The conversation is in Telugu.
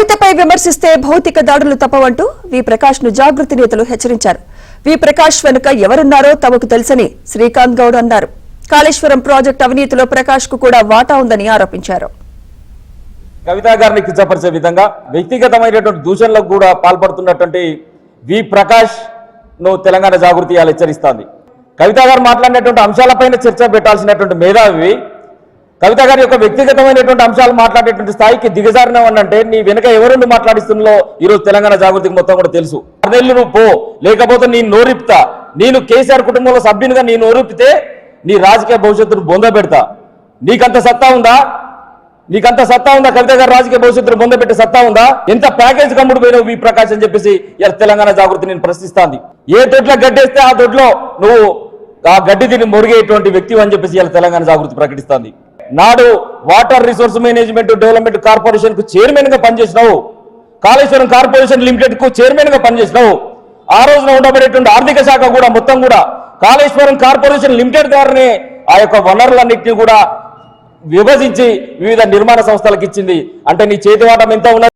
కవితపై విమర్శిస్తే భౌతిక దాడులు తప్పవంటూ వి ప్రకాష్ ను జాగృతి నేతలు హెచ్చరించారు. వి ప్రకాష్ వెనుక ఎవరున్నారో తమకు తెలుసని శ్రీకాంత్ గౌడ్ అన్నారు. కాళేశ్వరం ప్రాజెక్టు అవినీతిలో ప్రకాష్ కు కూడా వాటా ఉందని ఆరోపించారు. కవిత గారిని కించపరిచే విధంగా వ్యక్తిగతమైనటువంటి దూషణలకు కూడా పాల్పడుతున్నటువంటి వి ప్రకాష్ ను తెలంగాణ జాగృతి హెచ్చరిస్తోంది. కవిత గారు మాట్లాడినటువంటి అంశాలపైన చర్చ పెట్టాల్సినటువంటి మేధావి కవిత గారి యొక్క వ్యక్తిగతమైనటువంటి అంశాలు మాట్లాడేటువంటి స్థాయికి దిగజారినవన్నంటే నీ వెనుక ఎవరుండి మాట్లాడిస్తుందో ఈరోజు తెలంగాణ జాగృతికి మొత్తం కూడా తెలుసు. 6 నెలలు నువ్వు పో, లేకపోతే నీ నోరిప్తా, నేను కేసీఆర్ కుటుంబంలో సభ్యునిగా నీ నోరిపితే నీ రాజకీయ భవిష్యత్తును బొంద పెడతా. నీకంత సత్తా ఉందా? కవిత గారు రాజకీయ భవిష్యత్తును బొంద పెట్టే సత్తా ఉందా? ఎంత ప్యాకేజ్ కమ్ముడు పోయినావు వి ప్రకాష్ అని చెప్పేసి ఇలా తెలంగాణ జాగృతి నేను ప్రశ్నిస్తాంది. ఏ దొడ్లో గడ్డేస్తే ఆ దొడ్లో నువ్వు ఆ గడ్డి తిని మురిగేటువంటి వ్యక్తి అని చెప్పేసి ఇలా తెలంగాణ జాగృతి ప్రకటిస్తుంది. నాడు water resource management development corporation కు చైర్మన్ గా పనిచేసినావు, కాళేశ్వరం కార్పొరేషన్ లిమిటెడ్ కు చైర్మన్ గా పనిచేసినావు. ఆ రోజున ఉండబడేటువంటి ఆర్థిక శాఖ కూడా మొత్తం కూడా కాళేశ్వరం కార్పొరేషన్ లిమిటెడ్ ద్వారానే ఆ యొక్క వనరులన్నింటినీ కూడా విభజించి వివిధ నిర్మాణ సంస్థలకు ఇచ్చింది. అంటే నీ చేతి వాటం ఎంత ఉన్నది?